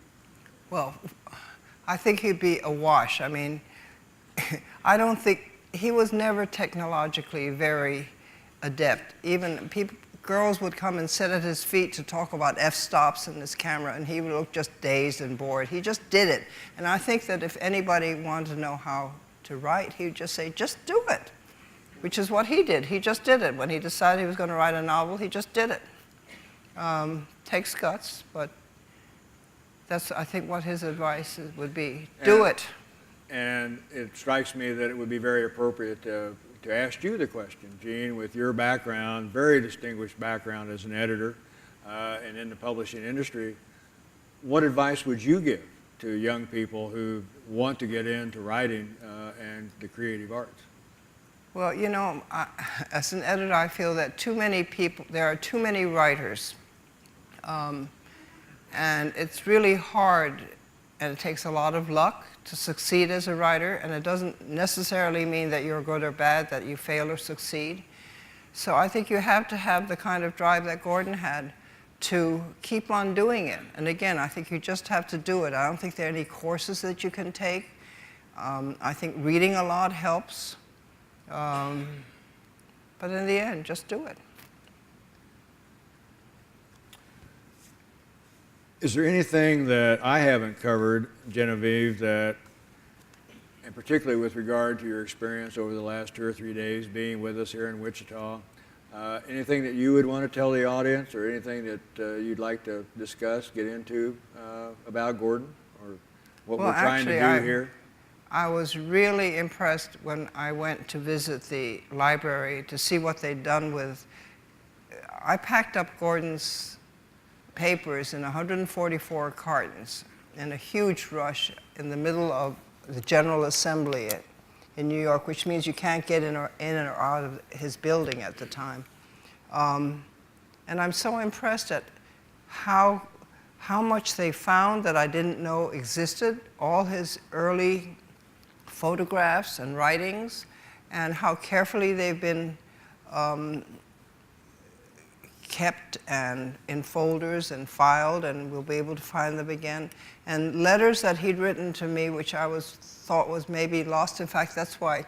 Well, I think he'd be awash. I mean, I don't think, he was never technologically very adept. Even girls would come and sit at his feet to talk about f-stops in his camera, and he would look just dazed and bored. He just did it. And I think that if anybody wanted to know how to write, he would just say, just do it, which is what he did. He just did it. When he decided he was going to write a novel, he just did it. Takes guts, but that's, I think, what his advice would be. Do it. And it strikes me that it would be very appropriate to ask you the question, Jean, with your background, very distinguished background as an editor, and in the publishing industry, what advice would you give to young people who want to get into writing and the creative arts? Well, you know, as an editor, I feel that there are too many writers. And it's really hard, and it takes a lot of luck to succeed as a writer, and it doesn't necessarily mean that you're good or bad, that you fail or succeed. So I think you have to have the kind of drive that Gordon had to keep on doing it. And again, I think you just have to do it. I don't think there are any courses that you can take. I think reading a lot helps. But in the end, just do it. Is there anything that I haven't covered, Genevieve, that, and particularly with regard to your experience over the last 2 or 3 days being with us here in Wichita, anything that you would want to tell the audience, or anything that you'd like to discuss, get into about Gordon, or what we're trying to do here? I was really impressed when I went to visit the library to see what they'd done with. I packed up Gordon's papers in 144 cartons in a huge rush in the middle of the General Assembly in New York, which means you can't get in or out of his building at the time. And I'm so impressed at how much they found that I didn't know existed, all his early photographs and writings, and how carefully they've been kept and in folders and filed, and we'll be able to find them again. And letters that he'd written to me, which I thought was maybe lost. In fact, that's why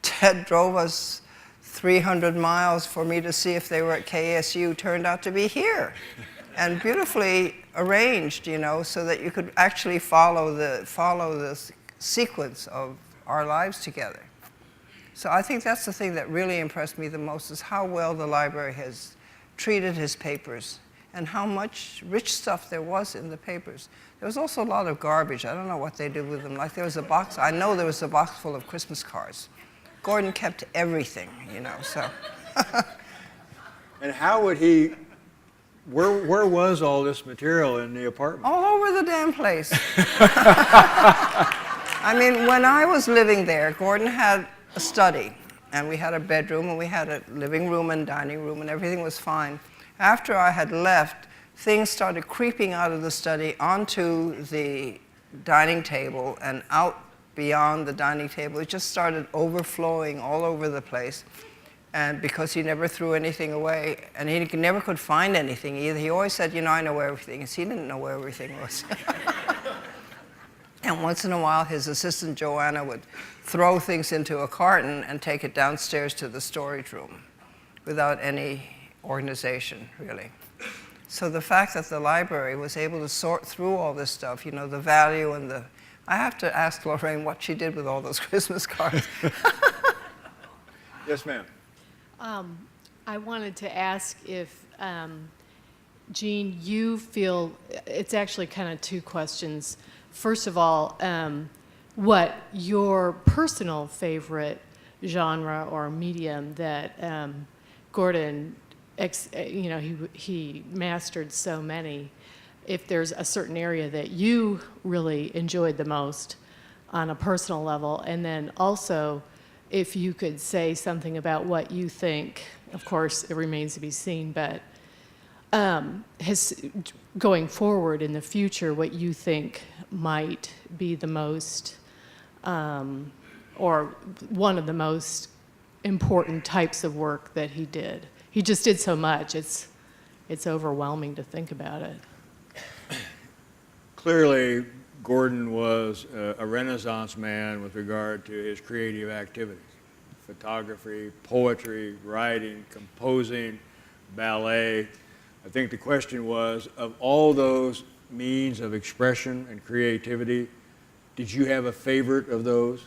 Ted drove us 300 miles for me to see if they were at KSU, turned out to be here. And beautifully arranged, you know, so that you could actually follow the sequence of our lives together. So I think that's the thing that really impressed me the most, is how well the library has treated his papers and how much rich stuff there was in the papers. There was also a lot of garbage. I don't know what they did with them. Like there was a box, I know there was a box full of Christmas cards. Gordon kept everything, you know, so. And how would he, where was all this material in the apartment? All over the damn place. I mean, when I was living there, Gordon had a study, and we had a bedroom, and we had a living room and dining room, and everything was fine. After I had left, things started creeping out of the study onto the dining table and out beyond the dining table. It just started overflowing all over the place. And because he never threw anything away, and he never could find anything either. He always said, you know, I know where everything is. He didn't know where everything was. And once in a while, his assistant Joanna would throw things into a carton and take it downstairs to the storage room without any organization, really. So the fact that the library was able to sort through all this stuff, you know, the value and the... I have to ask Lorraine what she did with all those Christmas cards. Yes, ma'am. I wanted to ask if, Jean, you feel, it's actually kind of two questions. First of all, what your personal favorite genre or medium that Gordon, you know, he mastered so many. If there's a certain area that you really enjoyed the most on a personal level, and then also if you could say something about what you think, of course it remains to be seen, but going forward in the future, what you think might be the most, or one of the most important types of work that he did. He just did so much, it's overwhelming to think about it. Clearly, Gordon was a Renaissance man with regard to his creative activities. Photography, poetry, writing, composing, ballet. I think the question was, of all those means of expression and creativity, did you have a favorite of those?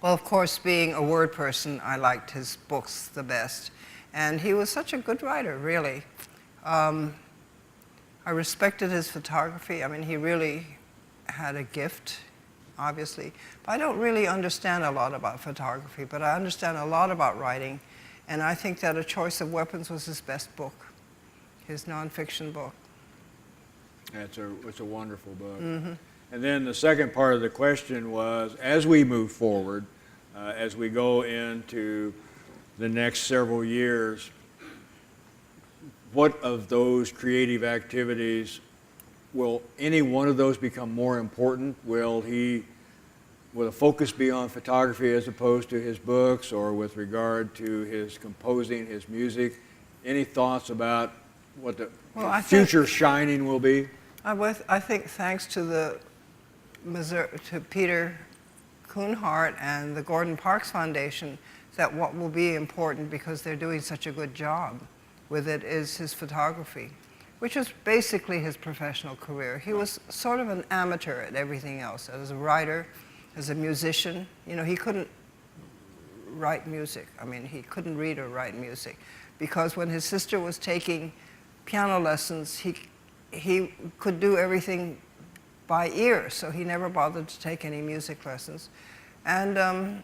Well, of course, being a word person, I liked his books the best. And he was such a good writer, really. I respected his photography. I mean, he really had a gift, obviously. But I don't really understand a lot about photography, but I understand a lot about writing. And I think that A Choice of Weapons was his best book. his nonfiction book. It's a wonderful book. And then the second part of the question was, as we move forward, as we go into the next several years, what of those creative activities, will any one of those become more important? Will the focus be on photography as opposed to his books, or with regard to his composing, his music? Any thoughts about what the future shining will be? I think thanks to to Peter Kuhnhart and the Gordon Parks Foundation, that what will be important, because they're doing such a good job with it, is his photography, which is basically his professional career. He was sort of an amateur at everything else, as a writer, as a musician. You know, he couldn't write music. I mean, he couldn't read or write music, because when his sister was taking piano lessons, he could do everything by ear, so he never bothered to take any music lessons. And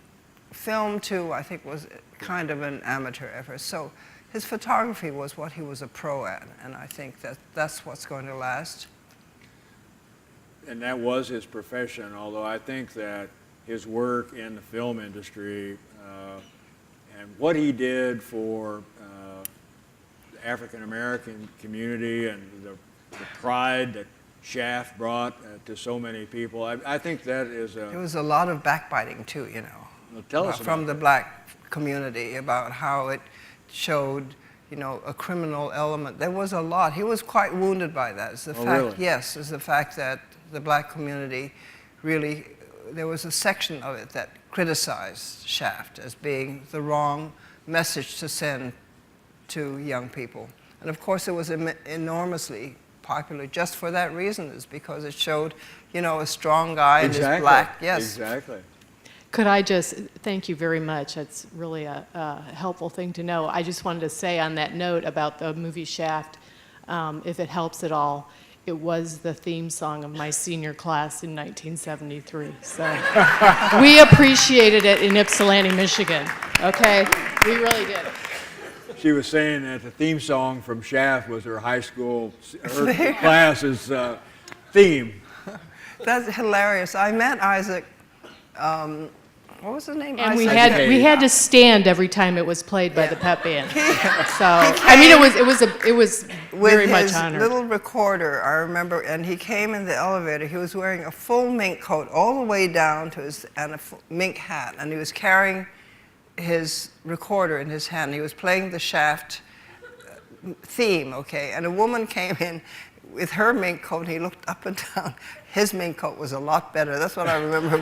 film, too, I think was kind of an amateur effort. So his photography was what he was a pro at, and I think that's what's going to last. And that was his profession, although I think that his work in the film industry and what he did for the African American community and the pride that Shaft brought to so many people, I think that is There was a lot of backbiting too, you know. Well, tell us from the black community, about how it showed, you know, a criminal element. There was a lot. He was quite wounded by that. It's the fact, really? Yes, is the fact that the black community really, there was a section of it that criticized Shaft as being the wrong message to send to young people. And of course it was enormously popular just for that reason, is because it showed, you know, a strong guy and his black. Yes. Exactly. Could I just, thank you very much. That's really a helpful thing to know. I just wanted to say on that note about the movie Shaft, if it helps at all, it was the theme song of my senior class in 1973. So we appreciated it in Ypsilanti, Michigan. Okay? We really did. She was saying that the theme song from Shaft was her high school, her class's theme. That's hilarious. I met Isaac, what was his name? And Isaac. we had to stand every time it was played by the pep band. So I mean, it was very much honored. With his little recorder, I remember, and he came in the elevator. He was wearing a full mink coat all the way down to his, and a mink hat, and he was carrying his recorder in his hand. He was playing the Shaft theme, okay, and a woman came in with her mink coat, and he looked up and down. His mink coat was a lot better. That's what I remember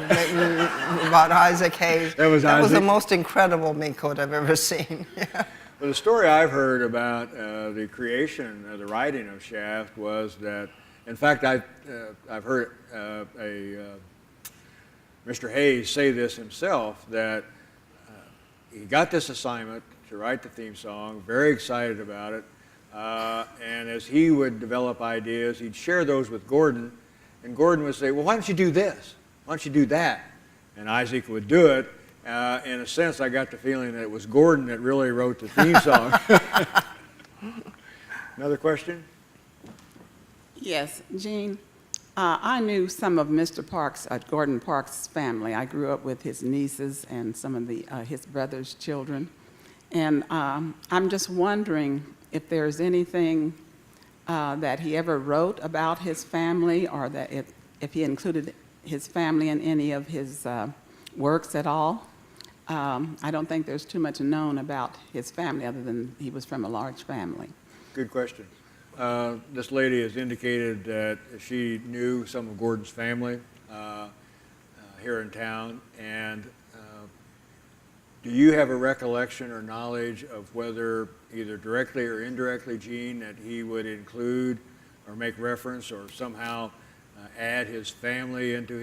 about Isaac Hayes. That was the most incredible mink coat I've ever seen. Yeah. Well, the story I've heard about the creation, the writing of Shaft was that, in fact, I've heard Mr. Hayes say this himself, that he got this assignment to write the theme song, very excited about it, and as he would develop ideas, he'd share those with Gordon, and Gordon would say, well, why don't you do this? Why don't you do that? And Isaac would do it. In a sense, I got the feeling that it was Gordon that really wrote the theme song. Another question? Yes, Jean. I knew some of Mr. Parks, Gordon Parks' family. I grew up with his nieces and some of his brother's children. And I'm just wondering if there's anything that he ever wrote about his family, or that if he included his family in any of his works at all. I don't think there's too much known about his family other than he was from a large family. Good question. This lady has indicated that she knew some of Gordon's family here in town, and do you have a recollection or knowledge of whether, either directly or indirectly, Jean, that he would include or make reference or somehow add his family into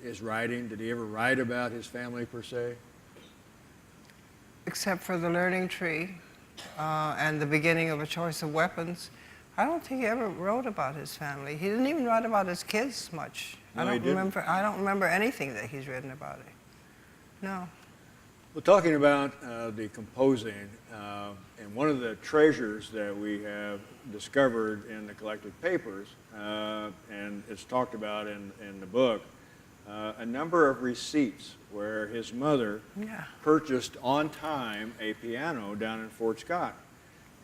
his writing? Did he ever write about his family per se? Except for the learning tree and the beginning of A Choice of Weapons, I don't think he ever wrote about his family. He didn't even write about his kids much. No, I don't remember anything that he's written about it. No. Well, talking about the composing, and one of the treasures that we have discovered in the collected papers, and it's talked about in the book, a number of receipts where his mother purchased on time a piano down in Fort Scott.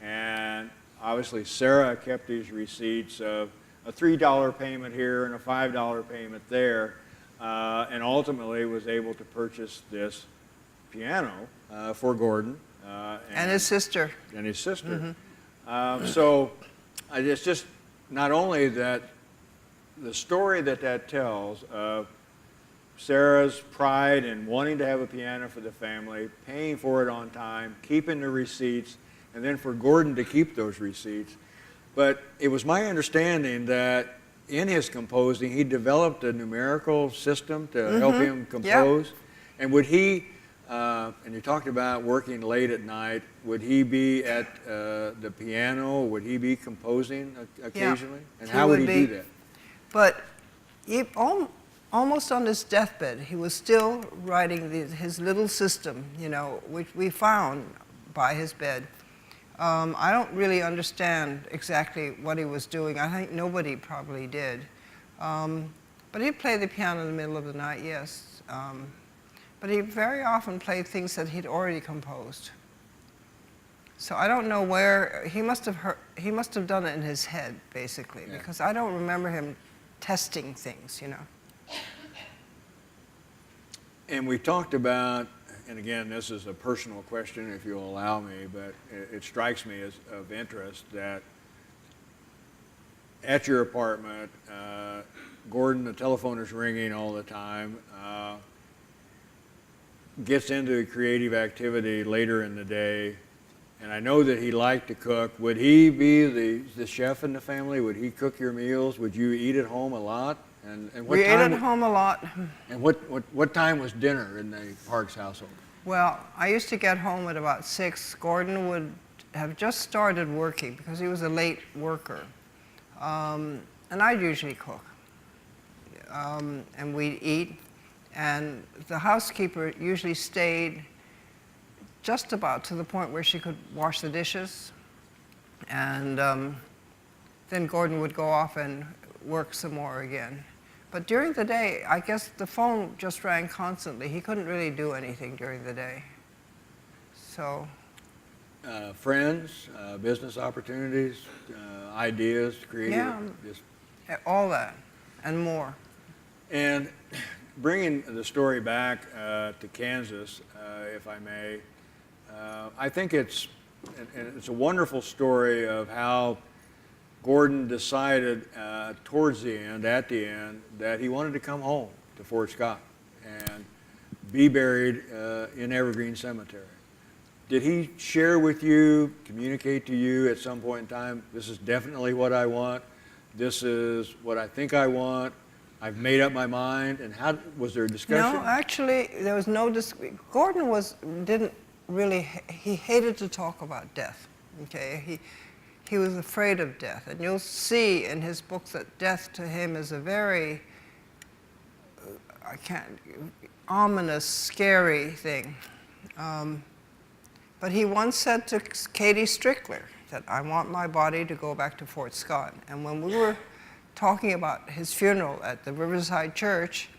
And obviously Sarah kept these receipts of a $3 payment here and a $5 payment there, and ultimately was able to purchase this piano for Gordon. And his sister. And his sister. So it's just not only that the story that tells of Sarah's pride in wanting to have a piano for the family, paying for it on time, keeping the receipts, and then for Gordon to keep those receipts. But it was my understanding that in his composing, he developed a numerical system to help him compose. Yep. And would he, and you talked about working late at night, would he be at the piano? Would he be composing occasionally? And how would he do that? But almost on his deathbed, he was still writing his little system, you know, which we found by his bed. I don't really understand exactly what he was doing. I think nobody probably did. But he'd play the piano in the middle of the night, yes. But he very often played things that he'd already composed. So I don't know where, he must have done it in his head, basically, because I don't remember him testing things, you know. And we talked about, and again, this is a personal question, if you'll allow me, but it strikes me as of interest that at your apartment, Gordon, the telephone is ringing all the time, gets into creative activity later in the day, and I know that he liked to cook. Would he be the chef in the family? Would he cook your meals? Would you eat at home a lot? And what We ate time at home a lot. And what time was dinner in the Parks household? Well, I used to get home at about 6. Gordon would have just started working because he was a late worker. And I'd usually cook. And we'd eat. And the housekeeper usually stayed just about to the point where she could wash the dishes. And then Gordon would go off and work some more again. But during the day, I guess the phone just rang constantly. He couldn't really do anything during the day. So. Friends, business opportunities, ideas, creative. Yeah, all that and more. And bringing the story back to Kansas, if I may, I think it's a wonderful story of how Gordon decided towards the end, at the end, that he wanted to come home to Fort Scott and be buried in Evergreen Cemetery. Did he share with you, communicate to you at some point in time, this is definitely what I want, this is what I think I want, I've made up my mind, and how was there a discussion? No, actually, there was no Gordon didn't really, he hated to talk about death, okay? He was afraid of death, and you'll see in his books that death to him is a very, ominous, scary thing. But he once said to Katie Strickler that I want my body to go back to Fort Scott. And when we were talking about his funeral at the Riverside Church,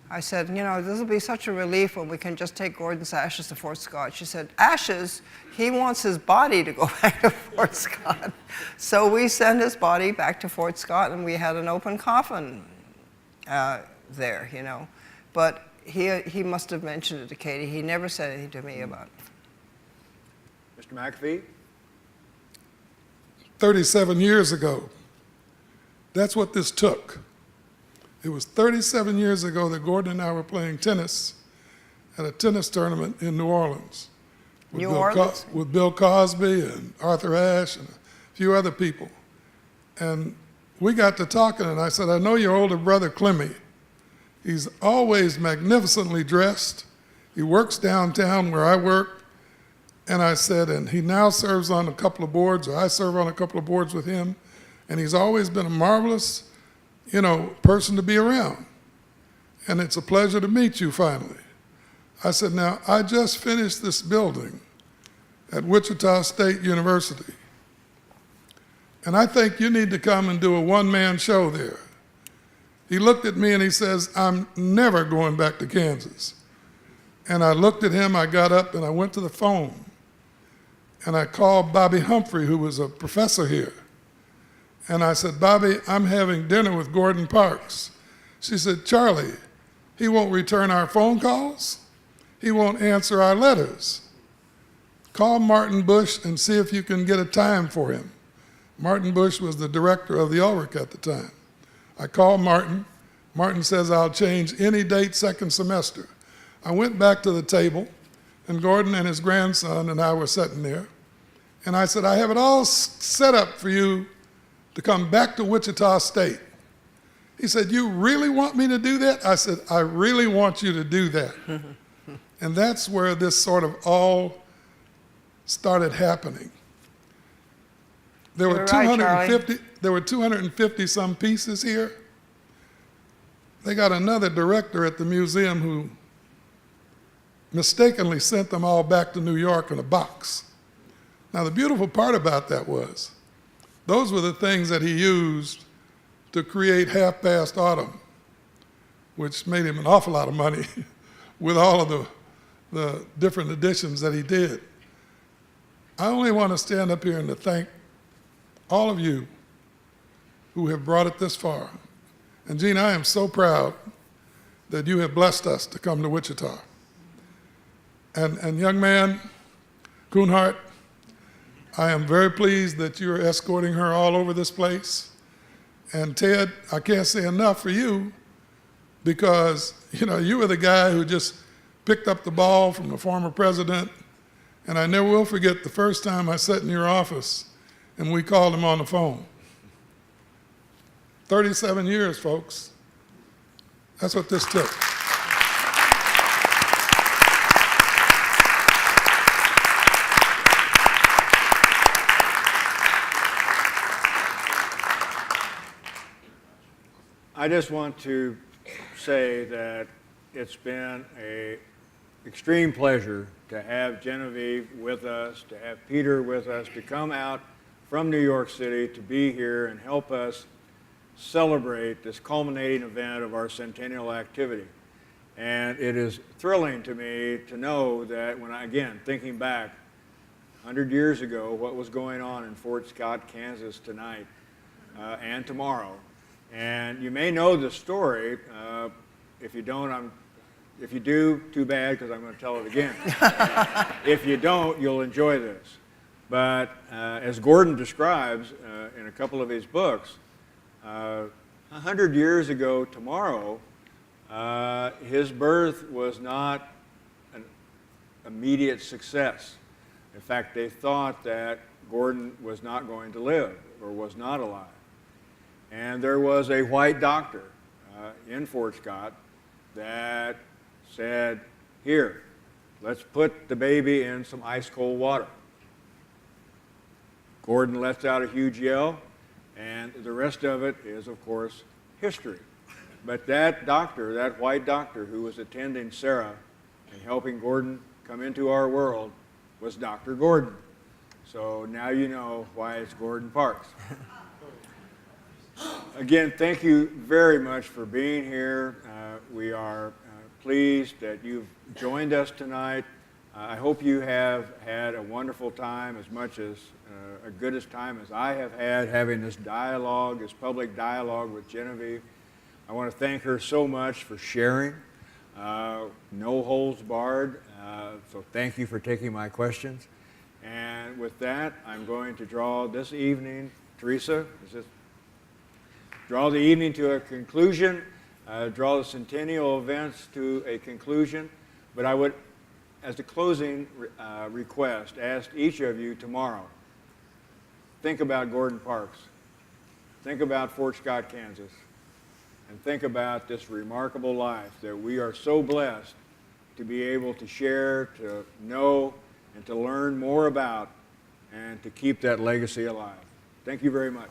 I said, you know, this will be such a relief when we can just take Gordon's ashes to Fort Scott. She said, ashes? He wants his body to go back to Fort Scott. So we sent his body back to Fort Scott, and we had an open coffin there, you know. But he must have mentioned it to Katie. He never said anything to me about it. Mr. McAfee? 37 years ago, that's what this took. It was 37 years ago that Gordon and I were playing tennis at a tennis tournament in New Orleans. With Bill Cosby and Arthur Ashe and a few other people. And we got to talking, and I said, I know your older brother, Clemmy. He's always magnificently dressed. He works downtown where I work. And I said, and he now serves on a couple of boards, or I serve on a couple of boards with him. And he's always been a marvelous, you know, person to be around. And it's a pleasure to meet you finally. I said, now, I just finished this building at Wichita State University, and I think you need to come and do a one-man show there. He looked at me and he says, I'm never going back to Kansas. And I looked at him, I got up and I went to the phone and I called Bobby Humphrey, who was a professor here. And I said, Bobby, I'm having dinner with Gordon Parks. She said, Charlie, he won't return our phone calls. He won't answer our letters. Call Martin Bush and see if you can get a time for him. Martin Bush was the director of the Ulrich at the time. I called Martin. Martin says, I'll change any date second semester. I went back to the table, and Gordon and his grandson and I were sitting there. And I said, I have it all set up for you to come back to Wichita State. He said, you really want me to do that? I said, I really want you to do that. And that's where this sort of all started happening. There were 250 some pieces here. They got another director at the museum who mistakenly sent them all back to New York in a box. Now, the beautiful part about that was, those were the things that he used to create Half Past Autumn, which made him an awful lot of money with all of the different editions that he did. I only want to stand up here and to thank all of you who have brought it this far. And Gene, I am so proud that you have blessed us to come to Wichita. And young man, Kuhnhart, I am very pleased that you're escorting her all over this place. And Ted, I can't say enough for you, because you were the guy who just picked up the ball from the former president. And I never will forget the first time I sat in your office and we called him on the phone. 37 years, folks. That's what this took. I just want to say that it's been an extreme pleasure to have Genevieve with us, to have Peter with us, to come out from New York City to be here and help us celebrate this culminating event of our centennial activity. And it is thrilling to me to know that when again, thinking back 100 years ago, what was going on in Fort Scott, Kansas tonight and tomorrow. And you may know the story. If you don't, if you do, too bad, because I'm going to tell it again. If you don't, you'll enjoy this. But as Gordon describes in a couple of his books, 100 years ago tomorrow, his birth was not an immediate success. In fact, they thought that Gordon was not going to live or was not alive. And there was a white doctor in Fort Scott that said, here, let's put the baby in some ice cold water. Gordon lets out a huge yell, and the rest of it is, of course, history. But that doctor, that white doctor who was attending Sarah and helping Gordon come into our world was Dr. Gordon. So now you know why it's Gordon Parks. Again, thank you very much for being here. We are pleased that you've joined us tonight. I hope you have had a wonderful time, as much as a good as time as I have had having this dialogue, this public dialogue with Genevieve. I want to thank her so much for sharing, no holds barred. So thank you for taking my questions. And with that, I'm going to draw this evening, Teresa, draw the evening to a conclusion, draw the centennial events to a conclusion. But I would, as a closing request, ask each of you tomorrow, think about Gordon Parks, think about Fort Scott, Kansas, and think about this remarkable life that we are so blessed to be able to share, to know, and to learn more about, and to keep that legacy alive. Thank you very much.